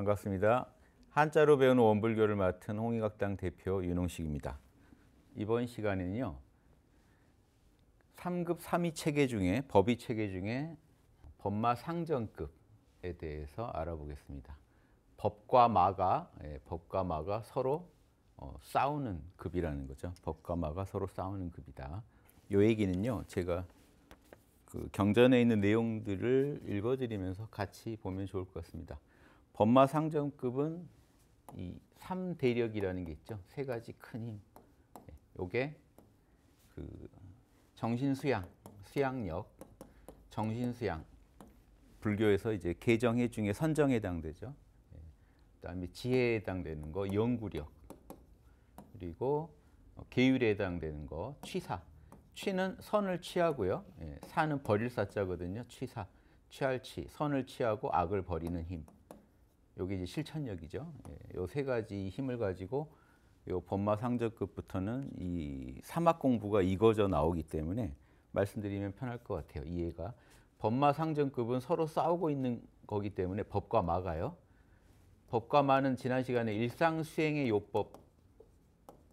반갑습니다. 한자로 배우는 원불교를 맡은 홍익학당 대표 윤홍식입니다. 이번 시간에는요, 3급 3위 체계 중에 법의 체계 중에 법마 상전급에 대해서 알아보겠습니다. 법과 마가 서로 싸우는 급이라는 거죠. 법과 마가 서로 싸우는 급이다. 이 얘기는요, 제가 그 경전에 있는 내용들을 읽어드리면서 같이 보면 좋을 것 같습니다. 법마 상전급은 이 3대력이라는 게 있죠. 세 가지 큰 힘. 요게 그 정신수양, 수양력, 정신수양. 불교에서 이제 개정해 중에 선정에 해당되죠. 그다음에 지혜에 해당되는 거 연구력. 그리고 계율에 해당되는 거 취사. 취는 선을 취하고요. 사는 버릴 사자거든요. 취사. 취할 취. 선을 취하고 악을 버리는 힘. 요게 이제 실천력이죠. 요 세 가지 힘을 가지고 요 법마 상전급부터는 이 사막 공부가 이거져 나오기 때문에 말씀드리면 편할 것 같아요. 이해가. 법마 상전급은 서로 싸우고 있는 거기 때문에 법과 마가요. 법과 마는 지난 시간에 일상수행의 요법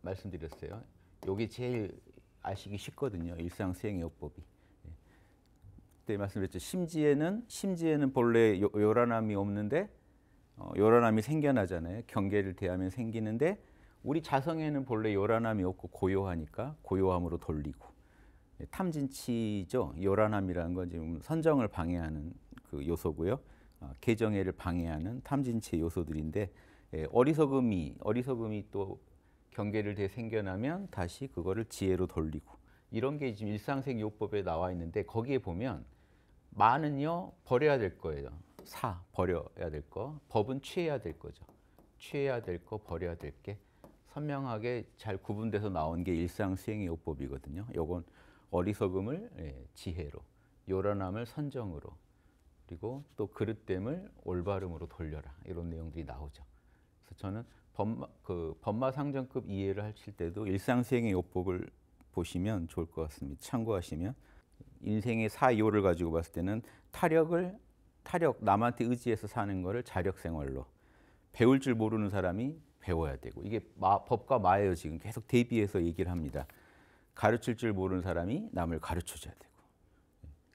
말씀드렸어요. 요게 제일 아시기 쉽거든요. 일상수행의 요법이. 그때 말씀드렸죠. 심지에는 본래 요란함이 없는데 요란함이 생겨나잖아요. 경계를 대하면 생기는데 우리 자성에는 본래 요란함이 없고 고요하니까 고요함으로 돌리고. 탐진치죠. 요란함이라는 건 지금 선정을 방해하는 그 요소고요. 개정애를 방해하는 탐진치의 요소들인데 어리석음이 또 경계를 대 생겨나면 다시 그거를 지혜로 돌리고. 이런 게 지금 일상생 요법에 나와 있는데 거기에 보면 마는요 버려야 될 거예요. 버려야 될 거. 법은 취해야 될 거죠. 취해야 될 거, 버려야 될 게 선명하게 잘 구분돼서 나온 게 일상수행의 요법이거든요. 요건 어리석음을 지혜로, 요란함을 선정으로, 그리고 또 그릇됨을 올바름으로 돌려라. 이런 내용들이 나오죠. 그래서 저는 법마 상전급 이해를 하실 때도 일상수행의 요법을 보시면 좋을 것 같습니다. 참고하시면 인생의 사요를 가지고 봤을 때는 타력 남한테 의지해서 사는 거를 자력생활로, 배울 줄 모르는 사람이 배워야 되고, 이게 법과 마예요. 지금 계속 대비해서 얘기를 합니다. 가르칠 줄 모르는 사람이 남을 가르쳐줘야 되고,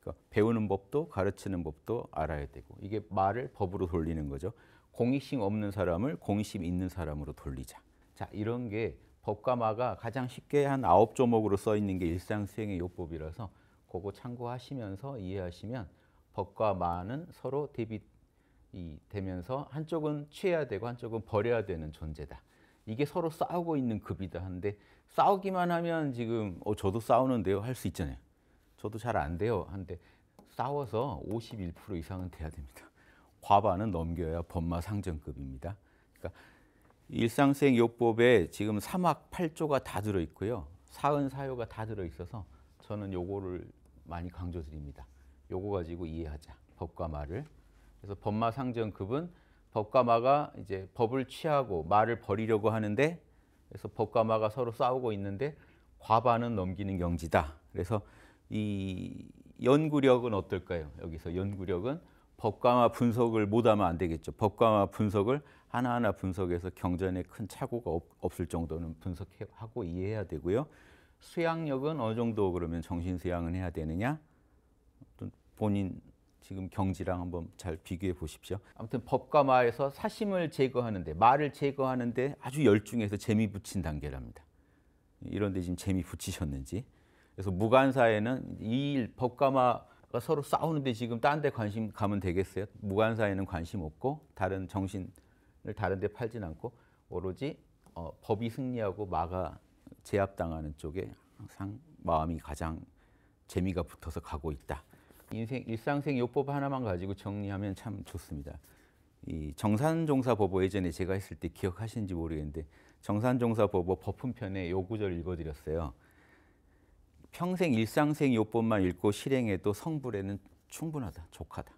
그러니까 배우는 법도 가르치는 법도 알아야 되고, 이게 마를 법으로 돌리는 거죠. 공익심 없는 사람을 공익심 있는 사람으로 돌리자. 자, 이런 게 법과 마가 가장 쉽게 한 9조목으로 써 있는 게 일상수행의 요법이라서 그거 참고하시면서 이해하시면 법과 마는 서로 대비되면서 한쪽은 취해야 되고 한쪽은 버려야 되는 존재다. 이게 서로 싸우고 있는 급이다 하는데, 싸우기만 하면 지금 저도 싸우는데요 할 수 있잖아요. 저도 잘 안 돼요 하는데, 싸워서 51% 이상은 돼야 됩니다. 과반은 넘겨야 법마 상전급입니다. 그러니까 일상생 요법에 지금 사막 8조가 다 들어있고요. 사은사요가 다 들어있어서 저는 요거를 많이 강조드립니다. 요거 가지고 이해하자. 법과 마를. 그래서 법마 상전급은 법과 마가 이제 법을 취하고 마를 버리려고 하는데, 그래서 법과 마가 서로 싸우고 있는데 과반은 넘기는 경지다. 그래서 이 연구력은 어떨까요? 여기서 연구력은 법과 마 분석을 못하면 안 되겠죠. 법과 마 분석을 하나하나 분석해서 경전에 큰 착오가 없을 정도는 분석하고 이해해야 되고요. 수양력은 어느 정도 그러면 정신 수양은 해야 되느냐? 본인 지금 경지랑 한번 잘 비교해 보십시오. 아무튼 법과 마에서 사심을 제거하는데, 마를 제거하는데 아주 열중해서 재미 붙인 단계랍니다. 이런데 지금 재미 붙이셨는지. 그래서 무간사에는 이 법과 마가 서로 싸우는데 지금 딴 데 관심 가면 되겠어요? 무간사에는 관심 없고 다른 정신을 다른 데 팔진 않고 오로지 법이 승리하고 마가 제압당하는 쪽에 항상 마음이 가장 재미가 붙어서 가고 있다. 일상생 요법 하나만 가지고 정리하면 참 좋습니다. 이 정산종사법어 예전에 제가 했을 때 기억하시는지 모르겠는데, 정산종사법어 법훈편에 요 구절 읽어드렸어요. 평생 일상생 요법만 읽고 실행해도 성불에는 충분하다, 족하다.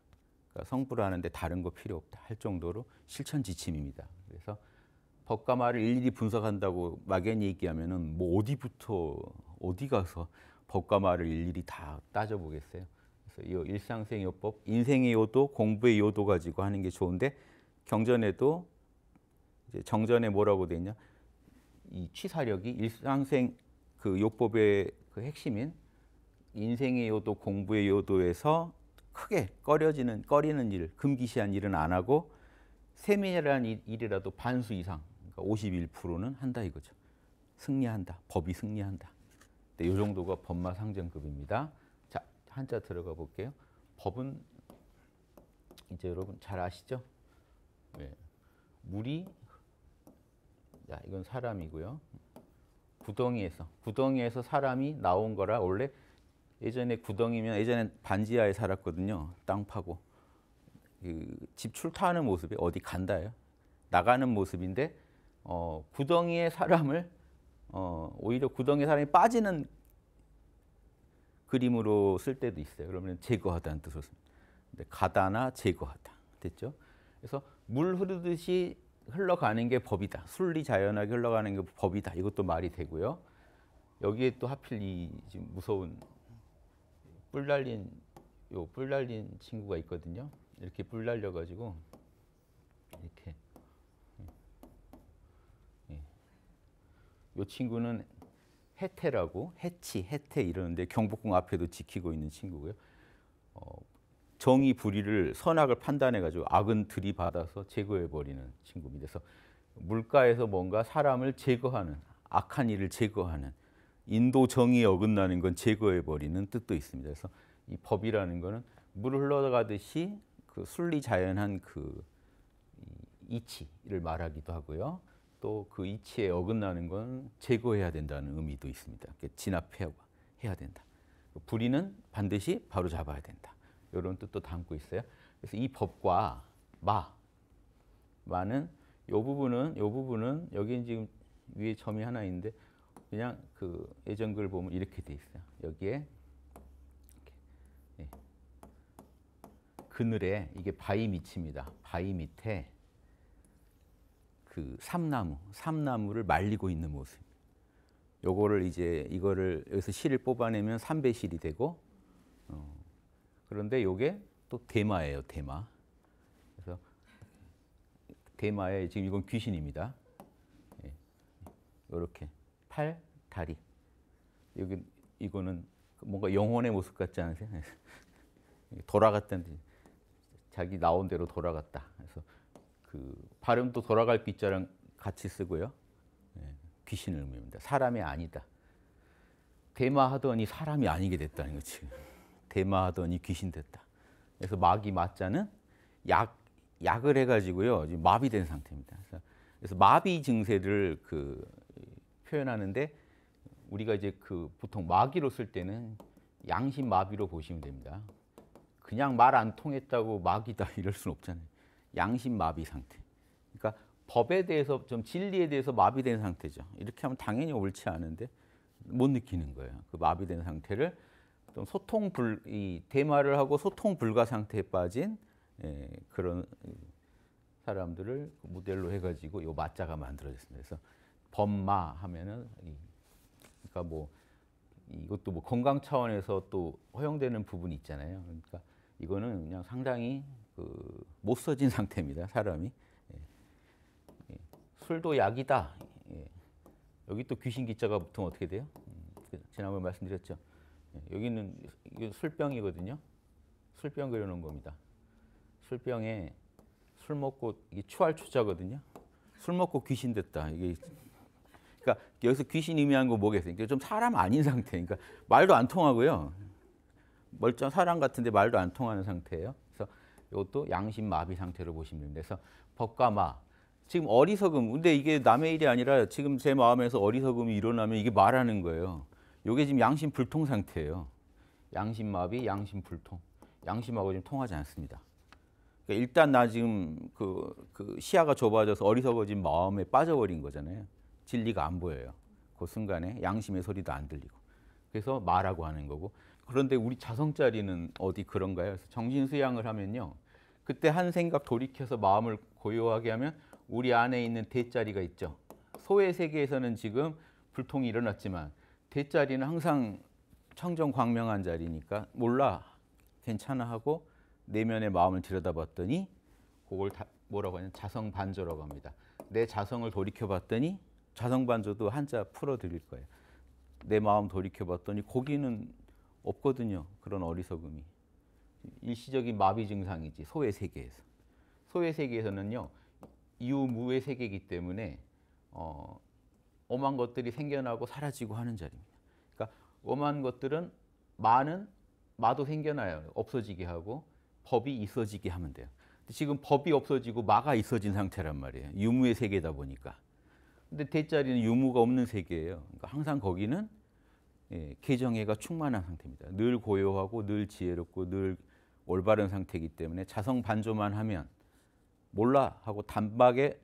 그러니까 성불하는데 다른 거 필요 없다 할 정도로 실천지침입니다. 그래서 법과 마를 일일이 분석한다고 막연히 얘기하면은 뭐 어디부터 어디 가서 법과 마를 일일이 다 따져보겠어요. 그래서 이 일상생 요법, 인생의 요도, 공부의 요도 가지고 하는 게 좋은데, 경전에도 이제 정전에 뭐라고 돼 있냐? 이 취사력이 일상생 그 요법의 그 핵심인 인생의 요도, 공부의 요도에서 크게 꺼리는 일, 금기시한 일은 안 하고 세밀한 일이라도 반수 이상, 그러니까 51%는 한다 이거죠. 승리한다. 법이 승리한다. 네, 이 정도가 법마 상정급입니다. 자, 한자 들어가 볼게요. 법은 이제 여러분 잘 아시죠? 네. 물이, 자, 이건 사람이고요. 구덩이에서 사람이 나온 거라. 원래 예전에 구덩이면 예전엔 반지하에 살았거든요. 땅 파고 그 집 출타하는 모습이 어디 간다요. 나가는 모습인데 구덩이에 사람을 오히려 구덩이에 사람이 빠지는 그림으로 쓸 때도 있어요. 그러면 제거하다는 뜻으로 씁니다. 근데 가다나 제거하다 됐죠. 그래서 물 흐르듯이 흘러가는 게 법이다. 순리자연하게 흘러가는 게 법이다. 이것도 말이 되고요. 여기에 또 하필 이 지금 무서운 뿔 달린 친구가 있거든요. 이렇게 뿔 달려 가지고 이렇게 이 친구는 해태라고 해태 이러는데 경복궁 앞에도 지키고 있는 친구고요. 정의 불의를 선악을 판단해 가지고 악은 들이받아서 제거해 버리는 친구입니다. 그래서 물가에서 뭔가 사람을 제거하는 악한 일을 제거하는 인도 정의에 어긋나는 건 제거해 버리는 뜻도 있습니다. 그래서 이 법이라는 거는 물 흘러가듯이 그 순리자연한 그 이치를 말하기도 하고요. 또 그 이치에 어긋나는 건 제거해야 된다는 의미도 있습니다. 진압해야 된다. 불의는 반드시 바로 잡아야 된다. 이런 뜻도 담고 있어요. 그래서 이 법과 마는 이 부분은 여기 지금 위에 점이 하나 있는데 그냥 그 예전 글 보면 이렇게 돼 있어요. 여기에 이렇게, 그늘에 이게 바위 밑입니다. 바위 밑에 그 삼나무를 말리고 있는 모습. 요거를 이제 이거를 여기서 실을 뽑아내면 삼배실이 되고 그런데 요게 또 대마예요. 대마. 그래서 대마에 지금 이건 귀신입니다. 이렇게 팔, 다리. 여기 이거는 뭔가 영혼의 모습 같지 않으세요? 돌아갔다는 자기 나온 대로 돌아갔다. 그래서 그 발음도 돌아갈 빗자랑 같이 쓰고요. 귀신을 의미합니다. 사람이 아니다. 대마하더니 사람이 아니게 됐다는 거지. 대마하더니 귀신 됐다. 그래서 마귀 마자는 약을 해가지고요. 지금 마비된 상태입니다. 그래서 마비 증세를 그 표현하는데 우리가 이제 그 보통 마귀로 쓸 때는 양심 마비로 보시면 됩니다. 그냥 말 안 통했다고 마귀다 이럴 수는 없잖아요. 양심 마비 상태. 그러니까 법에 대해서 좀 진리에 대해서 마비된 상태죠. 이렇게 하면 당연히 옳지 않은데 못 느끼는 거예요. 그 마비된 상태를 좀 이 대마를 하고 소통 불가 상태에 빠진 그런 사람들을 모델로 해가지고 이 마자가 만들어졌습니다. 그래서 법마 하면은 그러니까 뭐 이것도 뭐 건강 차원에서 또 허용되는 부분이 있잖아요. 그러니까 이거는 그냥 상당히 그 못 써진 상태입니다. 사람이. 술도 약이다. 여기 또 귀신 기자가 붙으면 어떻게 돼요? 지난번에 말씀드렸죠. 여기는 이게 술병이거든요. 술병 그려놓은 겁니다. 술병에 술 먹고 이게 추할추자거든요. 술 먹고 귀신 됐다. 이게 그러니까 여기서 귀신 의미하는 거 뭐겠어요? 그러니까 좀 사람 아닌 상태. 그러니까 말도 안 통하고요. 멀쩡한 사람 같은데 말도 안 통하는 상태예요. 그래서 이것도 양심 마비 상태로 보시면 됩니다. 그래서 법과 마. 지금 어리석음. 근데 이게 남의 일이 아니라 지금 제 마음에서 어리석음이 일어나면 이게 말하는 거예요. 이게 지금 양심 불통 상태예요. 양심 마비, 양심 불통. 양심하고 지금 통하지 않습니다. 그러니까 일단 나 지금 그 시야가 좁아져서 어리석어진 마음에 빠져버린 거잖아요. 진리가 안 보여요. 그 순간에 양심의 소리도 안 들리고. 그래서 마라고 하는 거고. 그런데 우리 자성자리는 어디 그런가요? 그래서 정신수양을 하면요. 그때 한 생각 돌이켜서 마음을 고요하게 하면 우리 안에 있는 대자리가 있죠. 소의 세계에서는 지금 불통이 일어났지만 대자리는 항상 청정광명한 자리니까 몰라 괜찮아 하고 내면의 마음을 들여다봤더니 그걸 뭐라고 하냐 자성 반조라고 합니다. 내 자성을 돌이켜 봤더니 자성 반조도 한자 풀어 드릴 거예요. 내 마음 돌이켜 봤더니 거기는 없거든요. 그런 어리석음이. 일시적인 마비 증상이지 소의 세계에서. 소의 세계에서는요 유무의 세계이기 때문에 엄한 것들이 생겨나고 사라지고 하는 자리입니다. 그러니까 엄한 것들은 마도 생겨나요. 없어지게 하고 법이 있어지게 하면 돼요. 지금 법이 없어지고 마가 있어진 상태란 말이에요. 유무의 세계다 보니까. 근데 대자리는 유무가 없는 세계예요. 그러니까 항상 거기는 개정애가 충만한 상태입니다. 늘 고요하고 늘 지혜롭고 늘 올바른 상태이기 때문에 자성 반조만 하면 몰라 하고 단박에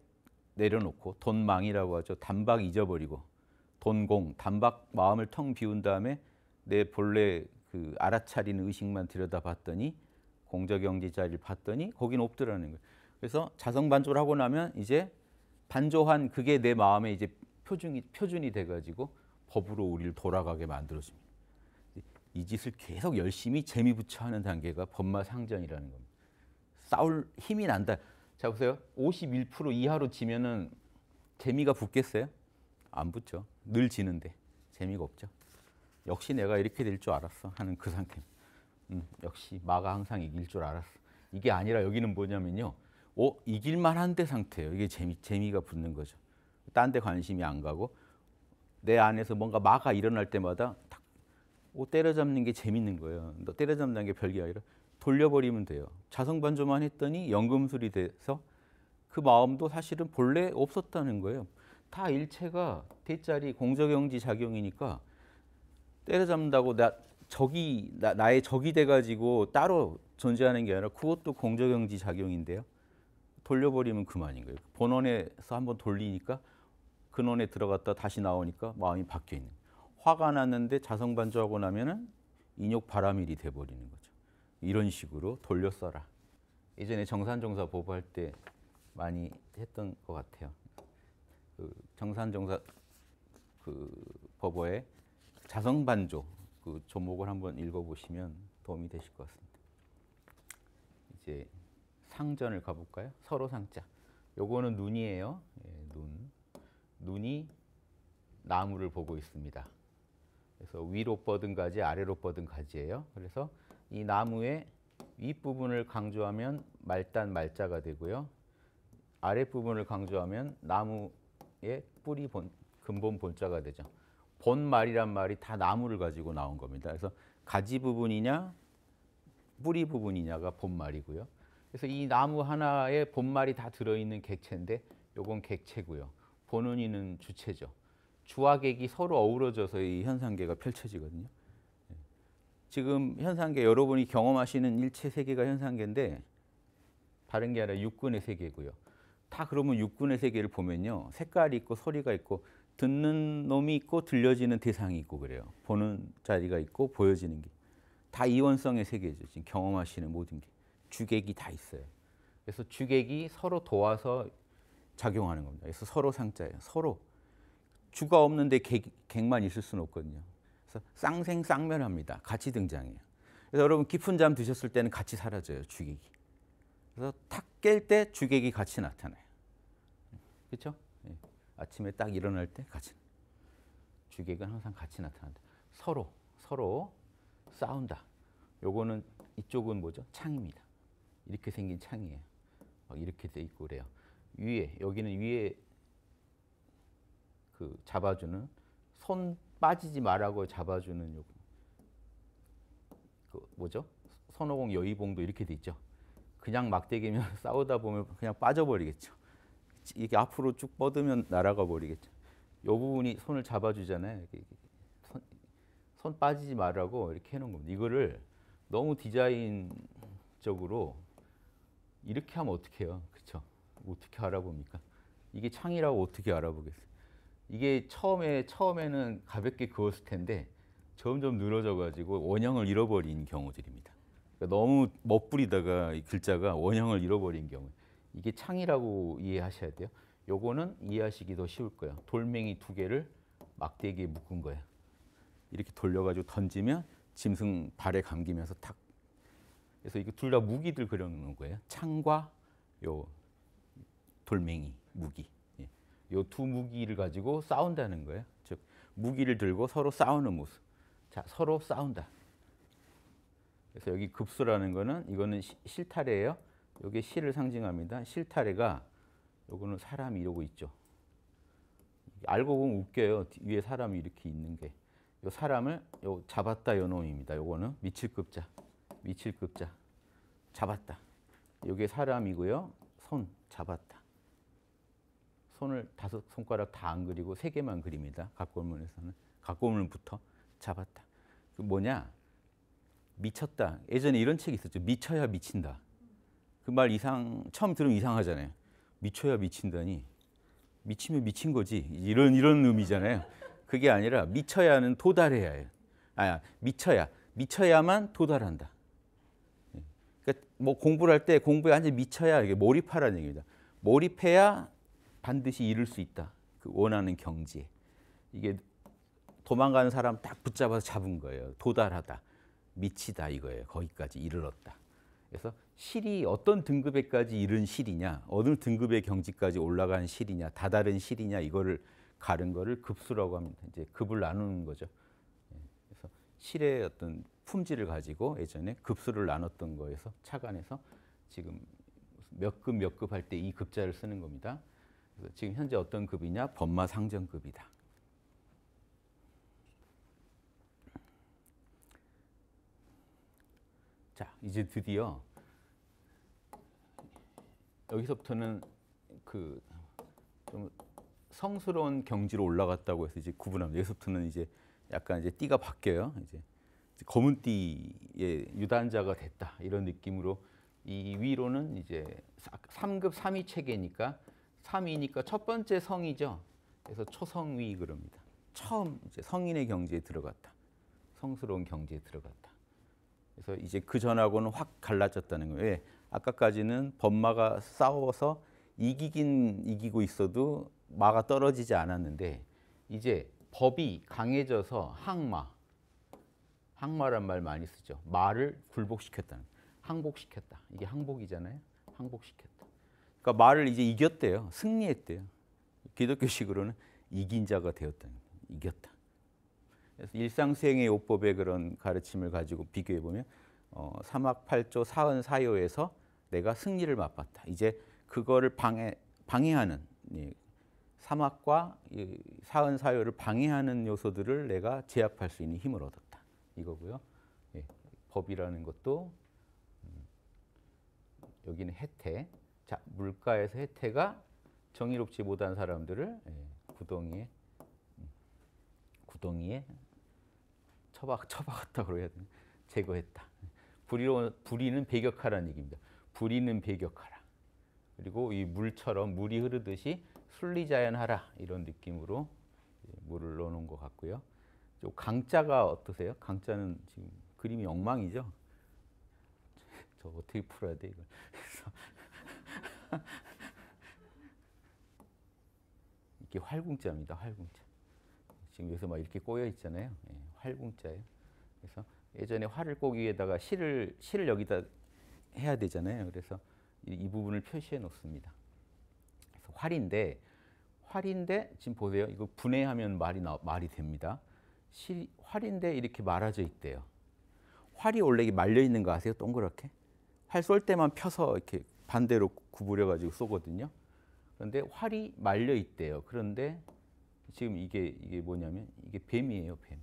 내려놓고 돈망이라고 하죠. 단박 잊어버리고 돈공 단박 마음을 텅 비운 다음에 내 본래 그 알아차리는 의식만 들여다봤더니 공적영지 자리를 봤더니 거긴 없더라는 거예요. 그래서 자성 반조를 하고 나면 이제 반조한 그게 내 마음에 이제 표준이 돼가지고 법으로 우리를 돌아가게 만들어줍니다. 이 짓을 계속 열심히 재미 붙여 하는 단계가 법마상전이라는 겁니다. 싸울 힘이 난다. 자 보세요. 51% 이하로 지면은 재미가 붙겠어요? 안 붙죠. 늘 지는데 재미가 없죠. 역시 내가 이렇게 될 줄 알았어 하는 그 상태. 역시 마가 항상 이길 줄 알았어. 이게 아니라 여기는 뭐냐면요. 이길만 한데 상태예요. 이게 재미가 붙는 거죠. 딴 데 관심이 안 가고 내 안에서 뭔가 마가 일어날 때마다 탁 때려잡는 게 재밌는 거예요. 너 때려잡는 게 별게 아니라 돌려버리면 돼요. 자성반조만 했더니 연금술이 돼서 그 마음도 사실은 본래 없었다는 거예요. 다 일체가 대자리 공적영지 작용이니까 때려잡는다고 나의 적이 돼가지고 따로 존재하는 게 아니라 그것도 공적영지 작용인데요. 돌려버리면 그만인 거예요. 본원에서 한번 돌리니까 근원에 들어갔다 다시 나오니까 마음이 바뀌어 있는 거예요. 화가 났는데 자성반조하고 나면은 인욕 바라밀이 돼버리는 거죠. 이런 식으로 돌려 써라. 예전에 정산정사 보고할 때 많이 했던 것 같아요. 그 정산정사 그 법어에 자성반조 그 조목을 한번 읽어보시면 도움이 되실 것 같습니다. 이제 상전을 가볼까요? 서로 상자. 요거는 눈이에요. 눈이 나무를 보고 있습니다. 그래서 위로 뻗은 가지, 아래로 뻗은 가지예요. 그래서 이 나무의 윗부분을 강조하면 말단 말자가 되고요. 아랫부분을 강조하면 나무의 뿌리 근본 본자가 되죠. 본말이란 말이 다 나무를 가지고 나온 겁니다. 그래서 가지 부분이냐 뿌리 부분이냐가 본말이고요. 그래서 이 나무 하나에 본말이 다 들어있는 객체인데 요건 객체고요. 본은이는 주체죠. 주와 객이 서로 어우러져서 이 현상계가 펼쳐지거든요. 지금 현상계 여러분이 경험하시는 일체 세계가 현상계인데 다른 게 아니라 육근의 세계고요. 다 그러면 육근의 세계를 보면요. 색깔이 있고 소리가 있고 듣는 놈이 있고 들려지는 대상이 있고 그래요. 보는 자리가 있고 보여지는 게. 다 이원성의 세계죠. 지금 경험하시는 모든 게. 주객이 다 있어요. 그래서 주객이 서로 도와서 작용하는 겁니다. 그래서 서로 상자예요. 서로. 주가 없는데 객만 있을 수는 없거든요. 그래서 쌍생쌍멸합니다. 같이 등장해요. 그래서 여러분 깊은 잠 드셨을 때는 같이 사라져요. 주객이. 그래서 탁 깰 때 주객이 같이 나타나요. 그렇죠? 예. 아침에 딱 일어날 때 같이. 주객은 항상 같이 나타난다. 서로 싸운다. 요거는 이쪽은 뭐죠? 창입니다. 이렇게 생긴 창이에요. 이렇게 돼 있고 그래요. 여기는 위에 그 잡아주는 손 빠지지 말라고 잡아주는 요거. 그 뭐죠? 손오공 여의봉도 이렇게 돼 있죠. 그냥 막대기면 싸우다 보면 그냥 빠져버리겠죠. 이게 앞으로 쭉 뻗으면 날아가 버리겠죠. 요 부분이 손을 잡아주잖아요. 손 빠지지 말라고 이렇게 해놓은 겁니다. 이거를 너무 디자인적으로 이렇게 하면 어떻게 해요? 그렇죠? 어떻게 알아봅니까? 이게 창이라고 어떻게 알아보겠어요? 이게 처음에는 가볍게 그었을 텐데 점점 늘어져 가지고 원형을 잃어버린 경우들입니다. 그러니까 너무 멋부리다가 이 글자가 원형을 잃어버린 경우. 이게 창이라고 이해하셔야 돼요. 요거는 이해하시기 더 쉬울 거예요. 돌멩이 두 개를 막대기에 묶은 거예요. 이렇게 돌려가지고 던지면 짐승 발에 감기면서 탁. 그래서 이거 둘 다 무기들 그려놓는 거예요. 창과 요 돌멩이, 무기. 예. 요 두 무기를 가지고 싸운다는 거예요. 즉 무기를 들고 서로 싸우는 모습. 자, 서로 싸운다. 그래서 여기 급수라는 거는 이거는 실타래예요. 이게 실을 상징합니다. 실타래가 요거는 사람이 이러고 있죠. 알고 보면 웃겨요. 위에 사람이 이렇게 있는 게. 요 사람을 요 잡았다 요 놈입니다. 요거는 미칠급자. 미칠급자. 잡았다. 요게 사람이고요. 손 잡았다. 손을 5손가락 다 안 그리고 3개만 그립니다. 각고문에서는. 각고문부터 잡았다. 그 뭐냐? 미쳤다. 예전에 이런 책이 있었죠. 미쳐야 미친다. 그 말 처음 들으면 이상하잖아요. 미쳐야 미친다니. 미치면 미친 거지. 이런 의미잖아요. 그게 아니라 미쳐야는 도달해야 해요. 미쳐야만 도달한다. 그러니까 뭐 공부를 할 때 공부에 완전 미쳐야 이게 몰입하라는 얘기입니다. 몰입해야 반드시 이룰 수 있다. 그 원하는 경지에. 이게 도망가는 사람 딱 붙잡아서 잡은 거예요. 도달하다. 미치다 이거예요. 거기까지 이르렀다. 그래서 실이 어떤 등급에까지 이른 실이냐, 어느 등급의 경지까지 올라간 실이냐, 다다른 실이냐 이거를 가른 거를 급수라고 합니다. 이제 급을 나누는 거죠. 그래서 실의 어떤 품질을 가지고 예전에 급수를 나눴던 거에서 착안해서 지금 몇 급 할 때 이 급자를 쓰는 겁니다. 그래서 지금 현재 어떤 급이냐? 법마 상정급이다. 자, 이제 드디어 여기서부터는 그 좀 성스러운 경지로 올라갔다고 해서 이제 구분합니다. 여기서부터는 이제 약간 이제 띠가 바뀌어요. 이제 검은 띠의 유단자가 됐다 이런 느낌으로 이 위로는 이제 3급 3위 체계니까 3위니까 첫 번째 성이죠. 그래서 초성위 그럽니다. 처음 이제 성인의 경지에 들어갔다. 성스러운 경지에 들어갔다. 그래서 이제 그 전하고는 확 갈라졌다는 거예요. 왜? 아까까지는 법마가 싸워서 이기긴 이기고 있어도 마가 떨어지지 않았는데 이제 법이 강해져서 항마란 말 많이 쓰죠. 마를 굴복시켰다는 거예요. 항복시켰다. 이게 항복이잖아요. 항복시켰다. 그러니까 마를 이제 이겼대요. 승리했대요. 기독교식으로는 이긴 자가 되었다는 거예요. 이겼다. 그래서 일상수행의 요법의 그런 가르침을 가지고 비교해 보면 삼학팔조 사은사요에서 내가 승리를 맛봤다. 이제 그거를 방해하는 삼학과 사은사요를 방해하는 요소들을 내가 제압할 수 있는 힘을 얻었다. 이거고요. 예, 법이라는 것도 여기는 혜태. 자, 물가에서 혜태가 정의롭지 못한 사람들을 구덩이에 처박았다고 해야 되나? 제거했다. 불의는 배격하라는 얘기입니다. 불의는 배격하라. 그리고 이 물처럼 물이 흐르듯이 순리자연하라 이런 느낌으로 물을 넣어놓은 것 같고요. 강자가 어떠세요? 강자는 지금 그림이 엉망이죠. 저 어떻게 풀어야 돼 이걸? 이게 활궁자입니다. 활궁자. 지금 여기서 막 이렇게 꼬여 있잖아요. 예, 활궁자예요. 그래서 예전에 활을 꼬기 위해다가 실을 여기다 해야 되잖아요. 그래서 이 부분을 표시해 놓습니다. 그래서 활인데 지금 보세요. 이거 분해하면 말이 됩니다. 활인데 이렇게 말아져 있대요. 활이 원래 말려 있는 거 아세요? 동그랗게. 활 쏠 때만 펴서 이렇게 반대로 구부려 가지고 쏘거든요. 그런데 활이 말려 있대요. 그런데 지금 이게 뭐냐면 이게 뱀이에요, 뱀.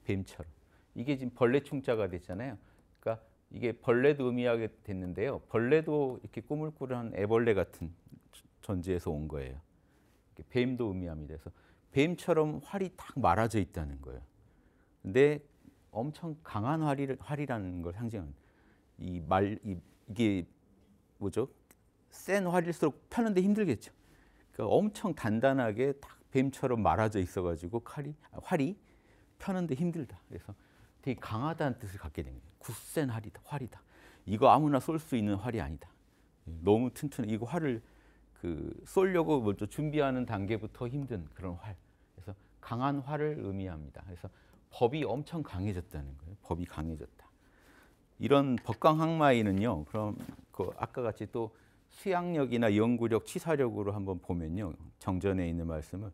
뱀처럼. 이게 지금 벌레 충자가 됐잖아요. 그러니까 이게 벌레도 의미하게 됐는데요. 벌레도 이렇게 꾸물꾸물한 애벌레 같은 존재에서 온 거예요. 뱀도 의미합니다. 그래서 뱀처럼 활이 딱 말아져 있다는 거예요. 근데 엄청 강한 활이라는 걸 상징합니다. 이게 뭐죠? 센 활일수록 펴는데 힘들겠죠. 그러니까 엄청 단단하게 딱 뱀처럼 말아져 있어가지고 활이 펴는데 힘들다. 그래서 되게 강하다는 뜻을 갖게 됩니다. 굳센 활이다. 이거 아무나 쏠 수 있는 활이 아니다. 너무 튼튼해. 이거 활을 쏠려고 먼저 준비하는 단계부터 힘든 그런 활. 그래서 강한 활을 의미합니다. 그래서 법이 엄청 강해졌다는 거예요. 법이 강해졌다. 이런 법강항마에는요. 그럼 아까 같이 또 수양력이나 연구력, 치사력으로 한번 보면요. 정전에 있는 말씀은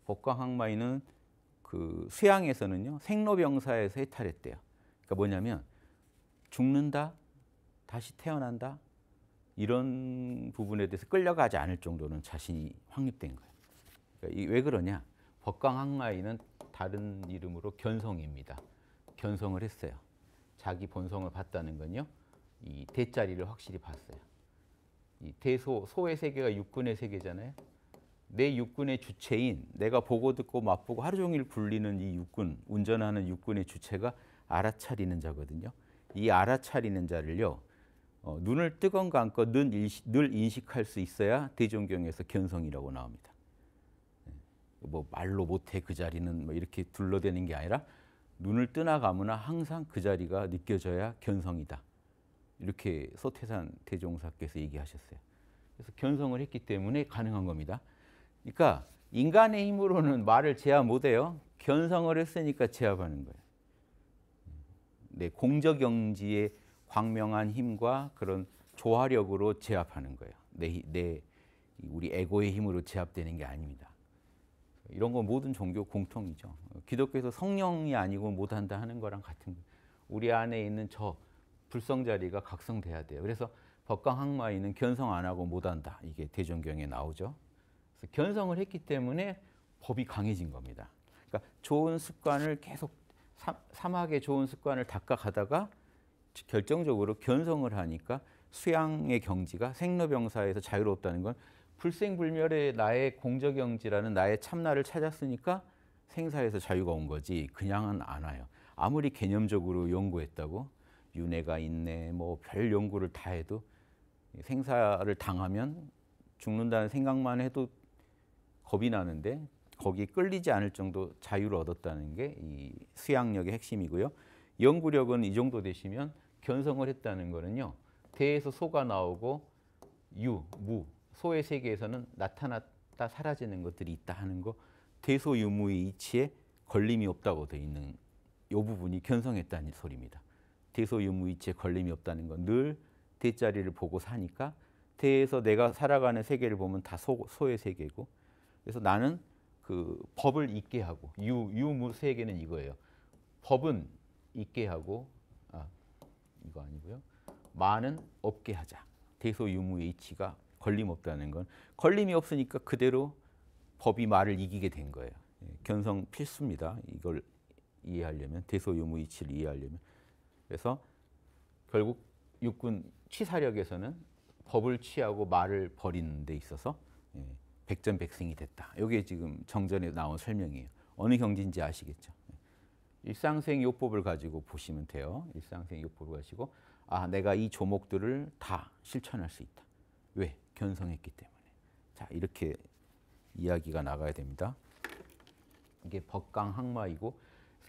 법과 항마이는 그 수양에서는요. 생로병사에서 해탈했대요. 그러니까 뭐냐면 죽는다, 다시 태어난다 이런 부분에 대해서 끌려가지 않을 정도는 자신이 확립된 거예요. 그러니까 왜 그러냐? 법광항마이는 다른 이름으로 견성입니다. 견성을 했어요. 자기 본성을 봤다는 건요. 이 대자리를 확실히 봤어요. 이 대소, 소의 세계가 육군의 세계잖아요. 내 육군의 주체인 내가 보고 듣고 맛보고 하루 종일 굴리는 이 육군, 운전하는 육군의 주체가 알아차리는 자거든요. 이 알아차리는 자를요. 눈을 뜨건 감고 늘 인식할 수 있어야 대종경에서 견성이라고 나옵니다. 뭐 말로 못해 그 자리는 뭐 이렇게 둘러대는 게 아니라 눈을 뜨나 감으나 항상 그 자리가 느껴져야 견성이다. 이렇게 소태산 대종사께서 얘기하셨어요. 그래서 견성을 했기 때문에 가능한 겁니다. 그러니까 인간의 힘으로는 말을 제압 못해요. 견성을 했으니까 제압하는 거예요. 네, 공적영지의 광명한 힘과 그런 조화력으로 제압하는 거예요. 우리 에고의 힘으로 제압되는 게 아닙니다. 이런 건 모든 종교 공통이죠. 기독교에서 성령이 아니고 못한다 하는 거랑 같은 거예요. 우리 안에 있는 저 불성자리가 각성돼야 돼요. 그래서 법광항마이는 견성 안 하고 못한다. 이게 대종경에 나오죠. 그래서 견성을 했기 때문에 법이 강해진 겁니다. 그러니까 좋은 습관을 계속 사막의 좋은 습관을 닦아가다가 결정적으로 견성을 하니까 수양의 경지가 생로병사에서 자유롭다는 건 불생불멸의 나의 공적영지라는 나의 참나를 찾았으니까 생사에서 자유가 온 거지 그냥은 안 와요. 아무리 개념적으로 연구했다고 윤회가 있네 뭐 별 연구를 다 해도 생사를 당하면 죽는다는 생각만 해도 겁이 나는데 거기에 끌리지 않을 정도 자유를 얻었다는 게 이 수양력의 핵심이고요. 연구력은 이 정도 되시면 견성을 했다는 거는요. 대에서 소가 나오고 유, 무, 소의 세계에서는 나타났다 사라지는 것들이 있다 하는 거 대소유무의 이치에 걸림이 없다고 되어 있는 이 부분이 견성했다는 소리입니다. 대소유무 이치에 걸림이 없다는 건 늘 대자리를 보고 사니까 대에서 내가 살아가는 세계를 보면 다 소의 세계고 그래서 나는 그 법을 있게 하고 유무 세계는 이거예요. 법은 있게 하고 이거 아니고요. 마는 없게 하자. 대소유무의 이치가 걸림없다는 건 걸림이 없으니까 그대로 법이 말을 이기게 된 거예요. 견성 필수입니다. 이걸 이해하려면 대소유무 이치를 이해하려면 그래서 결국 육군 치사력에서는 법을 취하고 말을 버리는 데 있어서 백전백승이 됐다. 이게 지금 정전에 나온 설명이에요. 어느 경지인지 아시겠죠? 일상생요법을 가지고 보시면 돼요. 일상생요법을 가지고 내가 이 조목들을 다 실천할 수 있다. 왜? 견성했기 때문에. 자, 이렇게 이야기가 나가야 됩니다. 이게 법광항마이고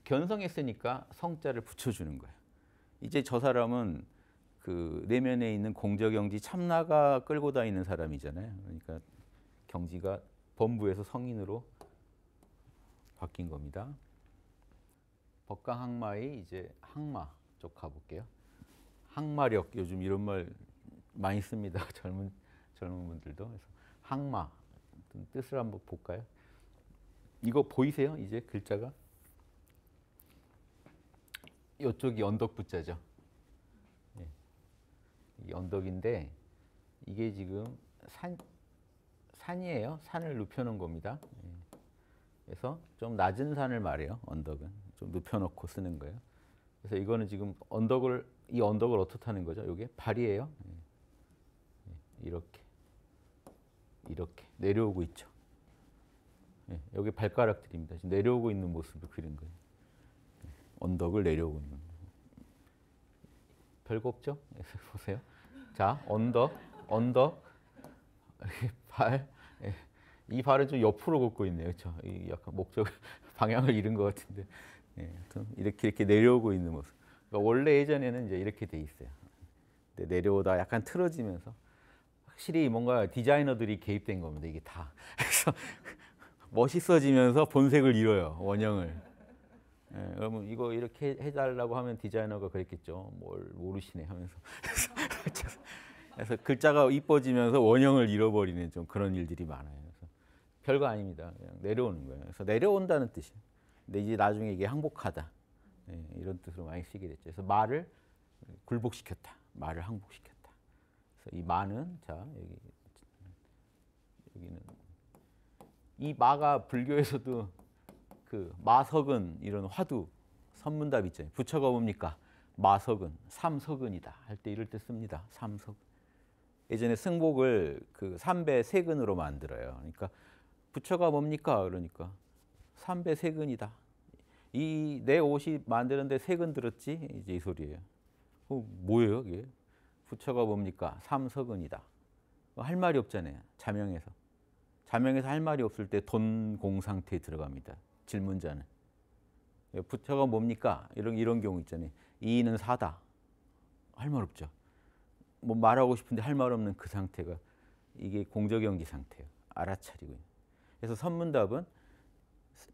견성했으니까 성자를 붙여주는 거예요. 이제 저 사람은 그 내면에 있는 공적영지 참나가 끌고 다니는 사람이잖아요. 그러니까 경지가 범부에서 성인으로 바뀐 겁니다. 법광항마의 이제 항마 쪽 가볼게요. 항마력 요즘 이런 말 많이 씁니다. 젊은 분들도. 그래서 항마 뜻을 한번 볼까요? 이거 보이세요? 이제 글자가 이쪽이 언덕부자죠. 이 언덕인데 이게 지금 산이에요. 산을 눕혀놓은 겁니다. 그래서 좀 낮은 산을 말해요. 언덕은 좀 눕혀놓고 쓰는 거예요. 그래서 이거는 지금 이 언덕을 어떻게 하는 거죠? 이게 발이에요. 이렇게 내려오고 있죠. 여기 발가락들입니다. 지금 내려오고 있는 모습을 그린 거예요. 언덕을 내려오고 있는 겁니다. 별거 없죠? 보세요. 자, 언덕, 발. 이 발은 좀 옆으로 걷고 있네요. 그렇죠? 이 약간 목적 방향을 잃은 것 같은데, 이렇게 내려오고 있는 모습. 그러니까 원래 예전에는 이제 이렇게 돼 있어요. 근데 내려오다 약간 틀어지면서 확실히 뭔가 디자이너들이 개입된 겁니다. 이게 다. 그래서 멋있어지면서 본색을 잃어요. 원형을. 그러면 이거 이렇게 해달라고 하면 디자이너가 그랬겠죠. 뭘 모르시네 하면서. 그래서 글자가 이뻐지면서 원형을 잃어버리는 좀 그런 일들이 많아요. 그래서 별거 아닙니다. 그냥 내려오는 거예요. 그래서 내려온다는 뜻이에요. 근데 이제 나중에 이게 항복하다, 예, 이런 뜻으로 많이 쓰게 됐죠. 그래서 말을 굴복시켰다, 말을 항복시켰다. 그래서 이 마는 자 여기는 이 마가 불교에서도 그 마석은 이런 화두 선문답 있잖아요. 부처가 뭡니까? 마석은 삼석은이다 할 때 이럴 때 씁니다. 삼석. 예전에 승복을 그 삼배 세근으로 만들어요. 그러니까 부처가 뭡니까? 그러니까 삼배 세근이다. 이 내 옷이 만드는데 세근 들었지? 이제 이 소리예요. 뭐예요, 이게? 부처가 뭡니까? 삼석은이다. 할 말이 없잖아요. 자명에서. 자명에서 할 말이 없을 때 돈공 상태에 들어갑니다. 질문자는. 부처가 뭡니까? 이런 경우 있잖아요. 이는 사다. 할 말 없죠. 뭐 말하고 싶은데 할 말 없는 그 상태가 이게 공적연기 상태예요. 알아차리고. 그래서 선문답은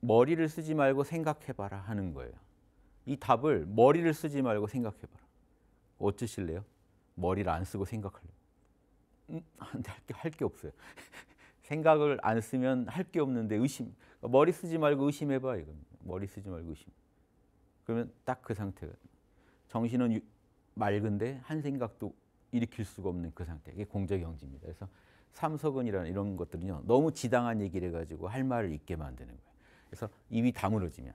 머리를 쓰지 말고 생각해봐라 하는 거예요. 이 답을 머리를 쓰지 말고 생각해봐라. 어쩌실래요? 머리를 안 쓰고 생각할래요? 할 게 없어요. 생각을 안 쓰면 할 게 없는데 의심. 머리 쓰지 말고 의심해봐 이겁니다. 머리 쓰지 말고 의심. 그러면 딱 그 상태가. 정신은 맑은데 한 생각도 일으킬 수가 없는 그 상태. 이게 공적영지입니다. 그래서 삼석은이라는 이런 것들은요. 너무 지당한 얘기를 해가지고 할 말을 잊게 만드는 거예요. 그래서 입이 다물어지면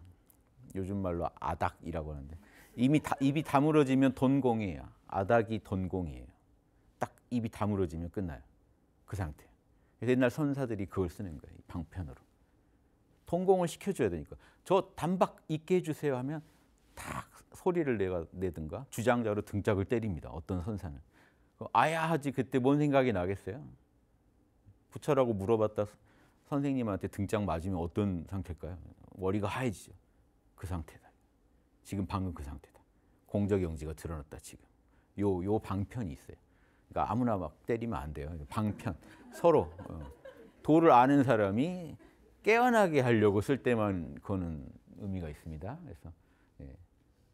요즘 말로 아닥이라고 하는데 입이 다물어지면 돈공이에요. 아닥이 돈공이에요. 딱 입이 다물어지면 끝나요. 그 상태. 그래서 옛날 선사들이 그걸 쓰는 거예요. 방편으로. 통공을 시켜줘야 되니까. 저 단박 있게 해주세요 하면 딱 소리를 내든가 주장자로 등짝을 때립니다. 어떤 선사는. 아야 하지 그때 뭔 생각이 나겠어요? 부처라고 물어봤다 선생님한테 등짝 맞으면 어떤 상태일까요? 머리가 하얘지죠. 그 상태다. 지금 방금 그 상태다. 공적영지가 드러났다 지금. 요 방편이 있어요. 그러니까 아무나 막 때리면 안 돼요. 방편. 서로 도를 아는 사람이 깨어나게 하려고 쓸 때만 그거는 의미가 있습니다. 그래서 예,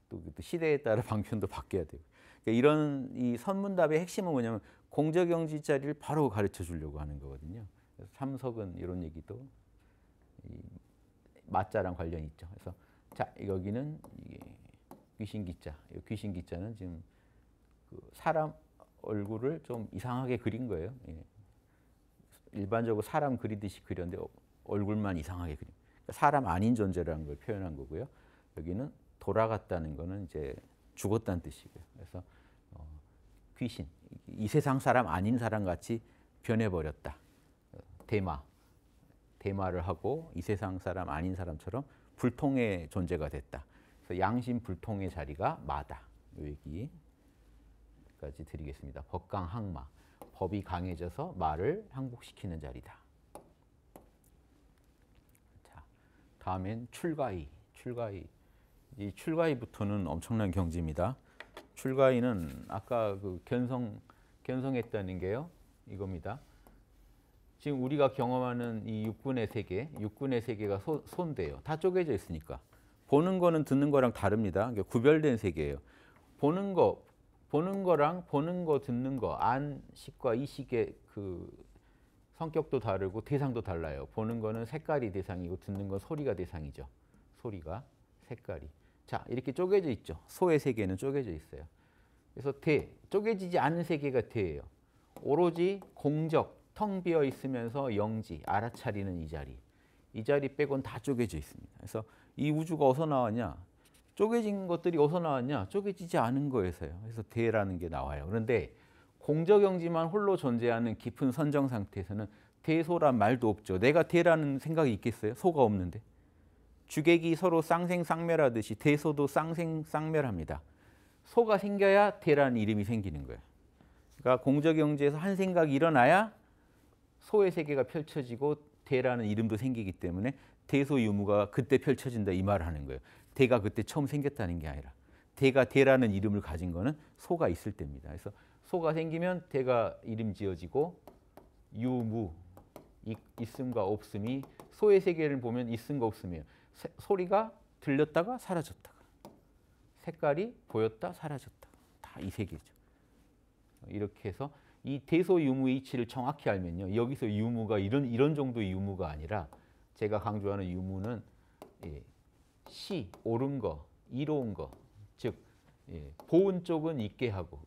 또 시대에 따라 방편도 바뀌어야 돼요. 그러니까 이런 이 선문답의 핵심은 뭐냐면 공적영지 자리를 바로 가르쳐 주려고 하는 거거든요. 그래서 삼석은 이런 얘기도 이 맞자랑 관련이 있죠. 그래서 자 여기는 이게 귀신기자. 이 귀신기자는 지금 그 사람 얼굴을 좀 이상하게 그린 거예요. 예. 일반적으로 사람 그리듯이 그렸는데 얼굴만 이상하게 그린. 그러니까 사람 아닌 존재라는 걸 표현한 거고요. 여기는 돌아갔다는 거는 이제 죽었다는 뜻이고요. 그래서 귀신, 이 세상 사람 아닌 사람 같이 변해버렸다. 대마를 하고 이 세상 사람 아닌 사람처럼 불통의 존재가 됐다. 그래서 양심 불통의 자리가 마다. 이 얘기까지 드리겠습니다. 법강항마, 법이 강해져서 말을 항복시키는 자리다. 자, 다음엔 출가이. 이 출가이부터는 엄청난 경지입니다. 출가이는 아까 그 견성했다는 게요. 이겁니다. 지금 우리가 경험하는 이 육군의 세계가 손대요. 다 쪼개져 있으니까. 보는 거는 듣는 거랑 다릅니다. 그러니까 구별된 세계예요. 보는 거랑 보는 거, 듣는 거, 안식과 이식의 그 성격도 다르고 대상도 달라요. 보는 거는 색깔이 대상이고 듣는 건 소리가 대상이죠. 소리가, 색깔이. 자, 이렇게 쪼개져 있죠. 소의 세계는 쪼개져 있어요. 그래서 쪼개지지 않은 세계가 대예요. 오로지 공적, 텅 비어 있으면서 영지, 알아차리는 이 자리 빼곤 다 쪼개져 있습니다. 그래서 이 우주가 어디서 나왔냐? 쪼개진 것들이 어디서 나왔냐? 쪼개지지 않은 거에서요. 그래서 대라는 게 나와요. 그런데 공적영지만 홀로 존재하는 깊은 선정 상태에서는 대소란 말도 없죠. 내가 대라는 생각이 있겠어요? 소가 없는데. 주객이 서로 쌍생쌍멸하듯이 대소도 쌍생쌍멸합니다. 소가 생겨야 대라는 이름이 생기는 거예요. 그러니까 공적영지에서 한 생각이 일어나야 소의 세계가 펼쳐지고 대라는 이름도 생기기 때문에 대소유무가 그때 펼쳐진다 이 말을 하는 거예요. 대가 그때 처음 생겼다는 게 아니라 대가 대라는 이름을 가진 거는 소가 있을 때입니다. 그래서 소가 생기면 대가 이름 지어지고 유무, 있음과 없음이 소의 세계를 보면 있음과 없음이에요. 소리가 들렸다가 사라졌다가 색깔이 보였다 사라졌다 다 이 세계죠. 이렇게 해서 이 대소유무의 이치를 정확히 알면요. 여기서 유무가 이런 정도의 유무가 아니라 제가 강조하는 유무는 시, 옳은 거, 이로운 거, 즉 보은 쪽은 있게 하고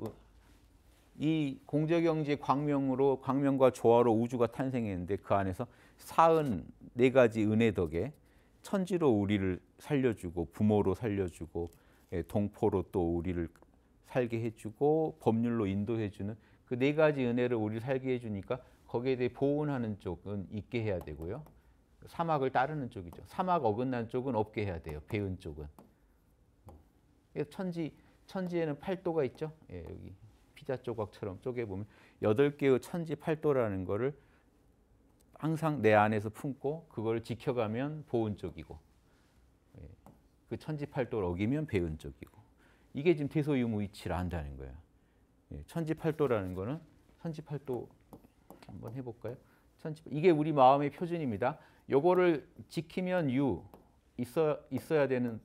이 공제경지의 광명과 조화로 우주가 탄생했는데 그 안에서 44가지 은혜 덕에 천지로 우리를 살려주고 부모로 살려주고 동포로 또 우리를 살게 해주고 법률로 인도해주는 그 4가지 은혜를 우리를 살게 해주니까 거기에 대해 보온하는 쪽은 있게 해야 되고요. 사막을 따르는 쪽이죠. 사막 어긋난 쪽은 없게 해야 돼요. 배은 쪽은. 천지에는 8도가 있죠. 여기 피자 조각처럼 쪼개보면 8개의 천지 8도라는 거를 항상 내 안에서 품고 그걸 지켜가면 보은 쪽이고 그 천지 8도를 어기면 배은 쪽이고 이게 지금 대소유무이치를 안다는 거예요. 천지 8도라는 거는 천지 8도 한번 해볼까요? 이게 우리 마음의 표준입니다. 요거를 지키면 유 있어야 되는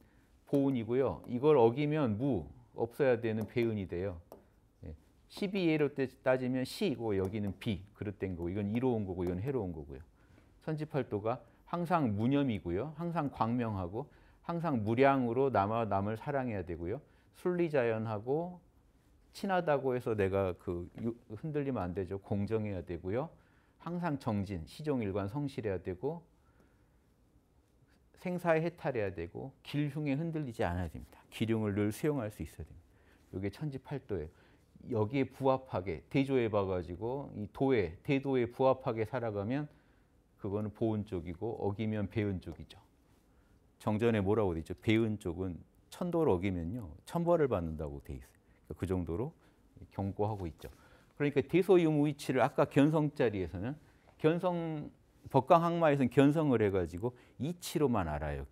보은이고요. 이걸 어기면 무 없어야 되는 배은이 돼요. 12예로 따지면 시고 여기는 비 그릇된 거고 이건 이로운 거고 이건 해로운 거고요. 천지팔도가 항상 무념이고요. 항상 광명하고 항상 무량으로 남을 사랑해야 되고요. 순리자연하고 친하다고 해서 내가 흔들리면 안 되죠. 공정해야 되고요. 항상 정진, 시종일관 성실해야 되고 생사에 해탈해야 되고 길흉에 흔들리지 않아야 됩니다. 기륭을 늘 수용할 수 있어야 됩니다. 이게 천지팔도예요. 여기에 부합하게 대조해 봐가지고 이 대도에 부합하게 살아가면 그거는 보은 쪽이고 어기면 배은 쪽이죠. 정전에 뭐라고 돼 있죠? 배은 쪽은 천도를 어기면요 천벌을 받는다고 돼 있어요. 그 정도로 경고하고 있죠. 그러니까 대소유무이치를 아까 견성 자리에서는 법강항마에서는 견성을 해가지고 이치로만 알아요.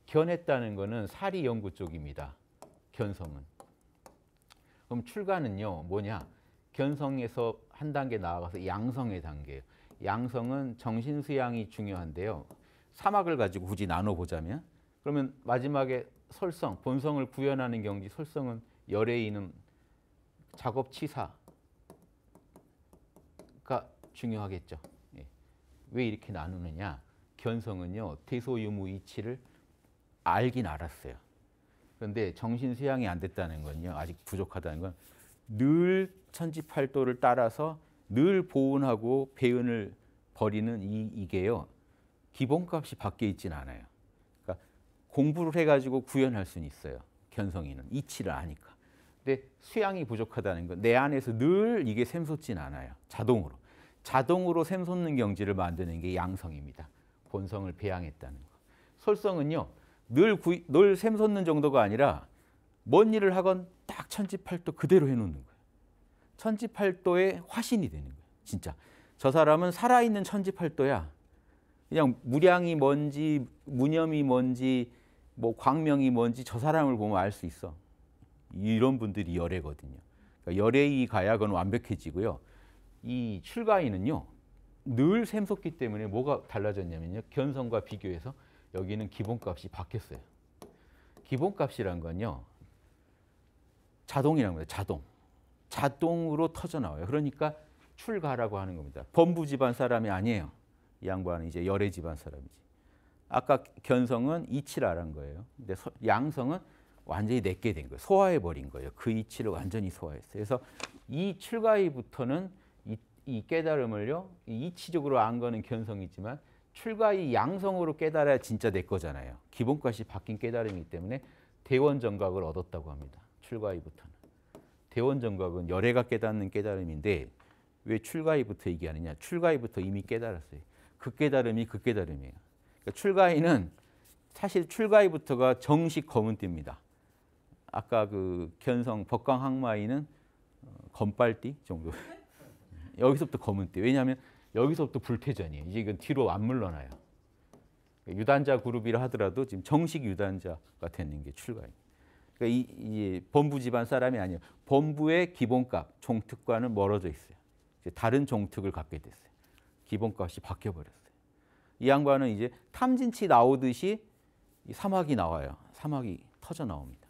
견했다는 거는 사리 연구 쪽입니다. 견성은. 그럼 출가는요 뭐냐? 견성에서 한 단계 나아가서 양성의 단계예요. 양성은 정신수양이 중요한데요. 사막을 가지고 굳이 나눠보자면 그러면 마지막에 설성, 본성을 구현하는 경지 설성은 열애인음, 작업치사가 중요하겠죠. 왜 이렇게 나누느냐? 견성은요 대소유무이치를 알긴 알았어요. 그런데 정신수양이 안 됐다는 건요 아직 부족하다는 건 늘 천지팔도를 따라서 늘 보은하고 배은을 버리는 이게요 기본값이 바뀌어 있지는 않아요. 그러니까 공부를 해가지고 구현할 수는 있어요. 견성이는 이치를 아니까. 근데 수양이 부족하다는 건 내 안에서 늘 이게 샘솟진 않아요. 자동으로 샘솟는 경지를 만드는 게 양성입니다. 본성을 배양했다는 거. 설성은요 늘 샘솟는 정도가 아니라 뭔 일을 하건 딱 천지팔도 그대로 해놓는 거예요. 천지팔도의 화신이 되는 거예요. 진짜 저 사람은 살아있는 천지팔도야. 그냥 무량이 뭔지 무념이 뭔지 뭐 광명이 뭔지 저 사람을 보면 알 수 있어. 이런 분들이 열애거든요. 그러니까 열애이 가야 그건 완벽해지고요. 이 출가인은요 늘 샘솟기 때문에 뭐가 달라졌냐면요 견성과 비교해서 여기는 기본값이 바뀌었어요. 기본값이란 건요 자동이라는 거예요. 자동으로 터져 나와요. 그러니까 출가라고 하는 겁니다. 범부 집안 사람이 아니에요. 이 양반은 이제 열애 집안 사람이지. 아까 견성은 이치라는 거예요. 근데 양성은 완전히 내게 된 거예요. 소화해 버린 거예요. 그 이치를 완전히 소화했어요. 그래서 이 출가이부터는 이 깨달음을요 이치적으로 안 거는 견성이지만 출가이 양성으로 깨달아야 진짜 내 거잖아요. 기본값이 바뀐 깨달음이기 때문에 대원정각을 얻었다고 합니다. 출가이부터는. 대원정각은 열애가 깨닫는 깨달음인데 왜 출가이부터 얘기하느냐? 출가이부터 이미 깨달았어요. 그 깨달음이 그 깨달음이에요. 그러니까 출가이는 사실 출가이부터가 정식 검은띠입니다. 아까 그 견성 법강항마이는 검빨띠 정도. 여기서부터 검은띠. 왜냐하면 여기서부터 불퇴전이에요. 이제 이건 뒤로 안 물러나요. 유단자 그룹이라 하더라도 지금 정식 유단자가 되는 게 출가입니다. 그러니까 이 범부 집안 사람이 아니에요. 범부의 기본값, 종특과는 멀어져 있어요. 이제 다른 종특을 갖게 됐어요. 기본값이 바뀌어버렸어요. 이 양반은 이제 탐진치 나오듯이 이 사막이 나와요. 사막이 터져 나옵니다.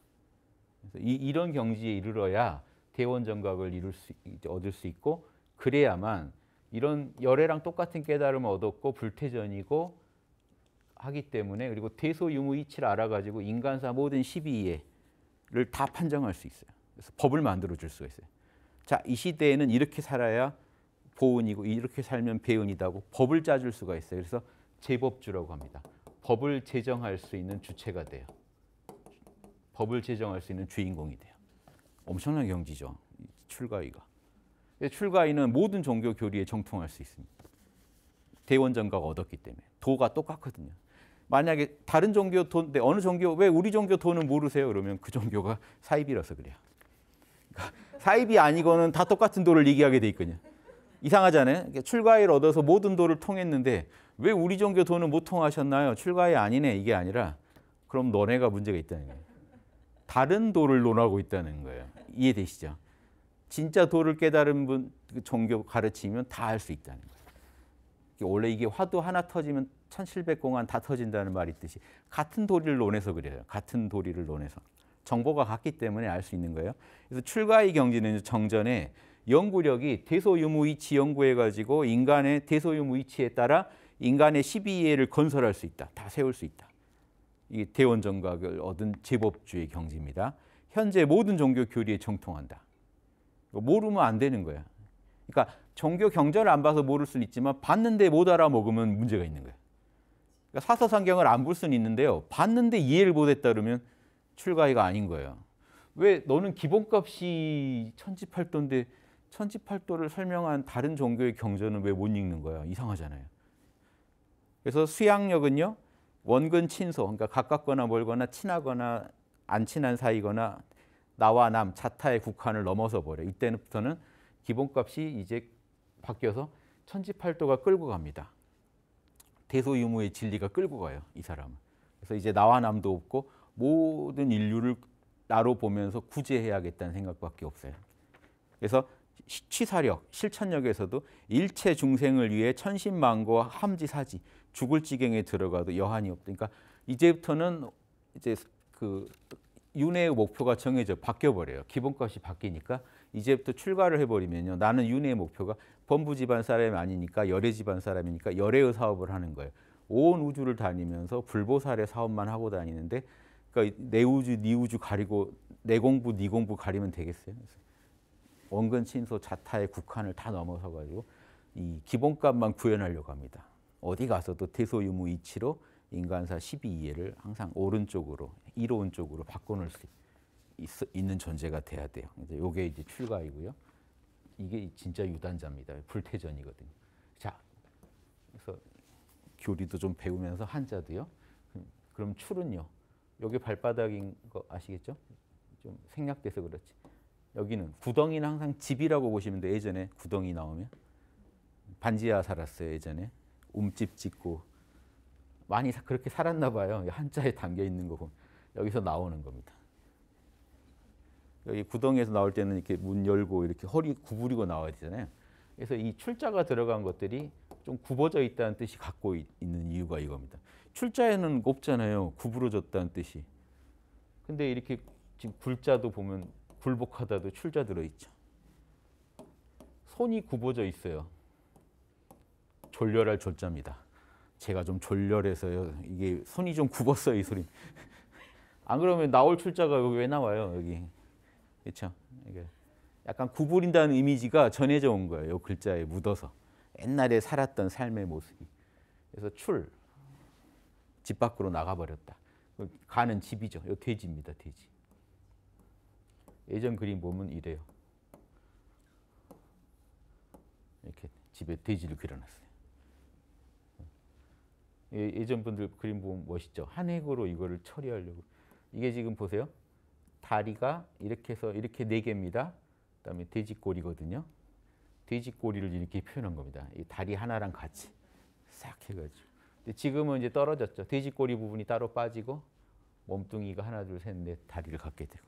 그래서 이런 경지에 이르러야 대원 정각을 얻을 수 있고 그래야만 이런 열애랑 똑같은 깨달음을 얻었고 불태전이고 하기 때문에 그리고 대소유무이치를 알아가지고 인간사 모든 12예를 다 판정할 수 있어요. 그래서 법을 만들어 줄 수가 있어요. 자, 이 시대에는 이렇게 살아야 보은이고 이렇게 살면 배은이다고 법을 짜줄 수가 있어요. 그래서 제법주라고 합니다. 법을 제정할 수 있는 주체가 돼요. 법을 제정할 수 있는 주인공이 돼요. 엄청난 경지죠. 출가위가. 출가위는 모든 종교 교리에 정통할 수 있습니다. 대원정가가 얻었기 때문에. 도가 똑같거든요. 만약에 다른 종교 도인데 어느 종교 왜 우리 종교 도는 모르세요? 그러면 그 종교가 사입이라서 그래요. 그러니까 사입이 아니고는 다 똑같은 도를 얘기하게 돼 있거든요. 이상하잖아요. 출가위를 얻어서 모든 도를 통했는데 왜 우리 종교 도는 못 통하셨나요? 출가위 아니네 이게 아니라 그럼 너네가 문제가 있다는 거예요. 다른 도를 논하고 있다는 거예요. 이해되시죠? 진짜 도를 깨달은 분 종교 가르치면 다 할 수 있다는 거예요. 원래 이게 화두 하나 터지면 1700공안 다 터진다는 말이 있듯이 같은 도리를 논해서 그래요. 같은 도리를 논해서. 정보가 같기 때문에 알 수 있는 거예요. 그래서 출가의 경지는 정전에 연구력이 대소유무이치 연구해가지고 인간의 대소유무이치에 따라 인간의 12예를 건설할 수 있다. 다 세울 수 있다. 이 대원정각을 얻은 제법주의 경지입니다. 현재 모든 종교 교리에 정통한다. 모르면 안 되는 거야. 그러니까 종교 경전을 안 봐서 모를 수는 있지만 봤는데 못 알아먹으면 문제가 있는 거예요. 그러니까 사서상경을 안 볼 수는 있는데요. 봤는데 이해를 못했다 그러면 출가위가 아닌 거예요. 왜 너는 기본값이 천지팔도인데 천지팔도를 설명한 다른 종교의 경전은 왜 못 읽는 거야? 이상하잖아요. 그래서 수양력은요. 원근 친소, 그러니까 가깝거나 멀거나 친하거나 안 친한 사이거나 나와 남, 자타의 국한을 넘어서 버려. 이때부터는 기본값이 이제 바뀌어서 천지팔도가 끌고 갑니다. 대소유무의 진리가 끌고 가요. 이 사람은. 그래서 이제 나와 남도 없고 모든 인류를 나로 보면서 구제해야겠다는 생각밖에 없어요. 그래서 취사력, 실천력에서도 일체 중생을 위해 천신만고 함지사지 죽을 지경에 들어가도 여한이 없다. 그러니까 이제부터는 이제 그 윤회의 목표가 정해져 바뀌어 버려요. 기본값이 바뀌니까 이제부터 출가를 해버리면요. 나는 윤회의 목표가 범부 집안 사람이 아니니까 열애 집안 사람이니까 열애의 사업을 하는 거예요. 온 우주를 다니면서 불보살의 사업만 하고 다니는데 그러니까 내 우주, 네 우주 가리고 내 공부, 네 공부 가리면 되겠어요. 원근 친소 자타의 국한을 다 넘어서 가지고 이 기본값만 구현하려고 합니다. 어디 가서도 대소유무 이치로 인간사 12이해를 항상 오른쪽으로 이로운 쪽으로 바꿔놓을 수 있는 존재가 돼야 돼요. 이게 이제 출가이고요. 이게 진짜 유단자입니다. 불태전이거든요. 자, 그래서 교리도 좀 배우면서 한자도요. 그럼 출은요. 여기 발바닥인 거 아시겠죠? 좀 생략돼서 그렇지. 여기는 구덩이는 항상 집이라고 보시면 돼요. 예전에 구덩이 나오면 반지하 살았어요. 예전에 움집 짓고 많이 그렇게 살았나 봐요. 한자에 담겨 있는 거 보면 여기서 나오는 겁니다. 여기 구덩이에서 나올 때는 이렇게 문 열고 이렇게 허리 구부리고 나와야 되잖아요. 그래서 이 출자가 들어간 것들이 좀 굽어져 있다는 뜻이 갖고 있는 이유가 이겁니다. 출자에는 없잖아요. 구부러졌다는 뜻이. 근데 이렇게 지금 굴자도 보면 굴복하다도 출자 들어있죠. 손이 굽어져 있어요. 졸렬할 졸자입니다. 제가 좀 졸렬해서요. 이게 손이 좀 굽었어요. 이 소리. 안 그러면 나올 출자가 여기 왜 나와요? 여기. 그렇죠? 이게 약간 구부린다는 이미지가 전해져 온 거예요. 이 글자에 묻어서. 옛날에 살았던 삶의 모습이. 그래서 집 밖으로 나가버렸다. 가는 집이죠. 이 돼지입니다. 돼지. 예전 그림 보면 이래요. 이렇게 집에 돼지를 그려놨어요. 예전 분들 그림 보면 멋있죠. 한 획으로 이거를 처리하려고. 이게 지금 보세요. 다리가 이렇게 해서 이렇게 4개입니다. 그다음에 돼지 꼬리거든요. 돼지 꼬리를 이렇게 표현한 겁니다. 이 다리 하나랑 같이 싹 해가지고. 근데 지금은 이제 떨어졌죠. 돼지 꼬리 부분이 따로 빠지고 몸뚱이가 하나, 둘, 셋, 넷 다리를 갖게 되고.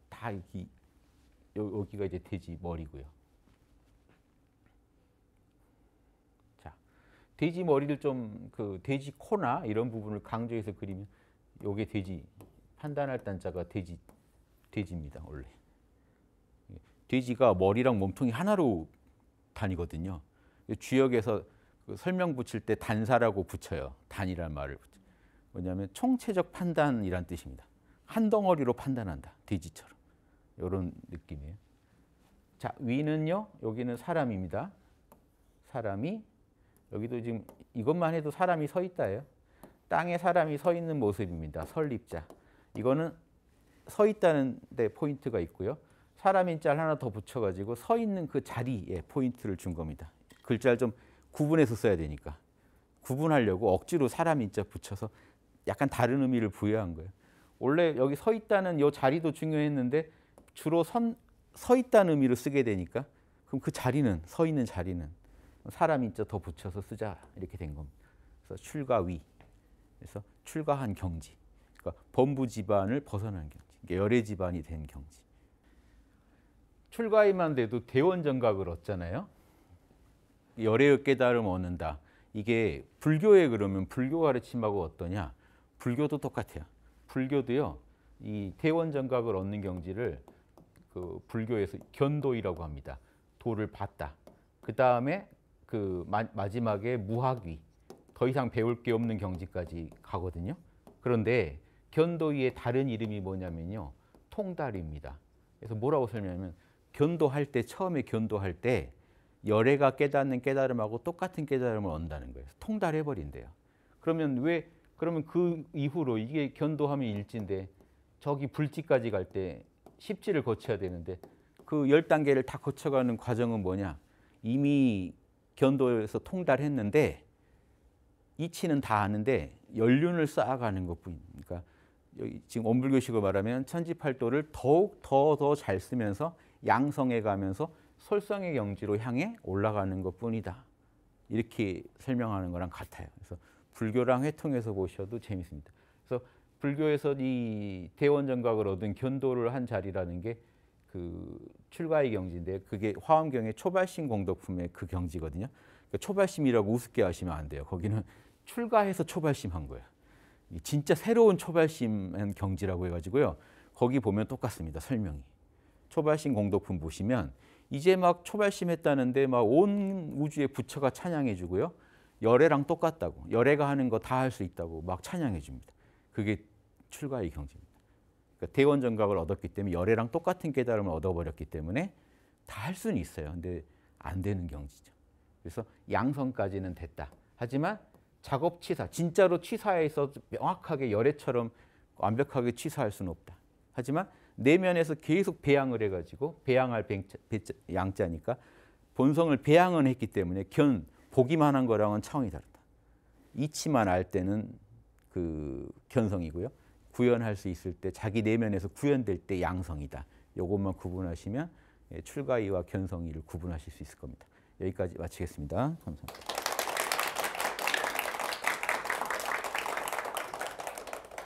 다 여기가 이제 돼지 머리고요. 자, 돼지 머리를 좀 그 돼지 코나 이런 부분을 강조해서 그리면 요게 돼지 판단할 단자가 돼지입니다 원래. 돼지가 머리랑 몸통이 하나로 다니거든요. 주역에서 그 설명 붙일 때 단사라고 붙여요. 단이라는 말을 붙여. 뭐냐면 총체적 판단이란 뜻입니다. 한 덩어리로 판단한다. 돼지처럼. 이런 느낌이에요. 자, 위는요. 여기는 사람입니다. 사람이 여기도 지금 이것만 해도 사람이 서 있다예요. 땅에 사람이 서 있는 모습입니다. 설립자. 이거는 서 있다는 데 포인트가 있고요. 사람 인자를 하나 더 붙여가지고 서 있는 그 자리에 포인트를 준 겁니다. 글자를 좀 구분해서 써야 되니까. 구분하려고 억지로 사람 인자 붙여서 약간 다른 의미를 부여한 거예요. 원래 여기 서 있다는 이 자리도 중요했는데 주로 서 있다는 의미로 쓰게 되니까 그럼 그 자리는 서 있는 자리는 사람 인자 더 붙여서 쓰자 이렇게 된 겁니다. 그래서 출가위. 그래서 출가한 경지. 그러니까 범부 집안을 벗어난 경지. 열애 집안이 된 경지. 출가위만 돼도 대원정각을 얻잖아요. 열애의 깨달음을 얻는다. 이게 불교에 그러면 불교 가르침하고 어떠냐? 불교도 똑같아요. 불교도요. 이 대원정각을 얻는 경지를 그 불교에서 견도이라고 합니다. 도를 받다. 그 다음에 그 마지막에 무학위. 더 이상 배울 게 없는 경지까지 가거든요. 그런데 견도위의 다른 이름이 뭐냐면요. 통달입니다. 그래서 뭐라고 설명하면 견도할 때 처음에 견도할 때 열애가 깨닫는 깨달음하고 똑같은 깨달음을 얻는다는 거예요. 통달해 버린대요. 그러면 그 이후로 이게 견도하면 일지인데 저기 불지까지 갈 때 십지를 거쳐야 되는데 그 10단계를 다 거쳐가는 과정은 뭐냐? 이미 견도에서 통달했는데 이치는 다 아는데 연륜을 쌓아가는 것뿐입니다. 그러니까 지금 원불교식으로 말하면 천지팔도를 더욱 더 잘 쓰면서 양성해 가면서 솔성의 경지로 향해 올라가는 것뿐이다. 이렇게 설명하는 거랑 같아요. 그래서 불교랑 회통해서 보셔도 재밌습니다. 그래서 불교에서 이 대원정각을 얻은 견도를 한 자리라는 게 그 출가의 경지인데 그게 화엄경의 초발심 공덕품의 그 경지거든요. 그러니까 초발심이라고 우습게 하시면 안 돼요. 거기는 출가해서 초발심한 거예요. 진짜 새로운 초발심한 경지라고 해가지고요. 거기 보면 똑같습니다. 설명이. 초발심 공덕품 보시면 이제 막 초발심했다는데 막 온 우주의 부처가 찬양해 주고요. 열애랑 똑같다고. 열애가 하는 거 다 할 수 있다고 막 찬양해 줍니다. 그게 출가의 경지입니다. 그러니까 대원정각을 얻었기 때문에 열애랑 똑같은 깨달음을 얻어버렸기 때문에 다 할 수는 있어요. 근데 안 되는 경지죠. 그래서 양성까지는 됐다. 하지만 작업 취사, 진짜로 취사해서 명확하게 열애처럼 완벽하게 취사할 수는 없다. 하지만 내면에서 계속 배양을 해가지고 배양할 양자니까 본성을 배양은 했기 때문에 보기만 한 거랑은 차원이 다르다. 이치만 알 때는 그 견성이고요. 구현할 수 있을 때 자기 내면에서 구현될 때 양성이다. 이것만 구분하시면 출가이와 견성이를 구분하실 수 있을 겁니다. 여기까지 마치겠습니다. 감사합니다.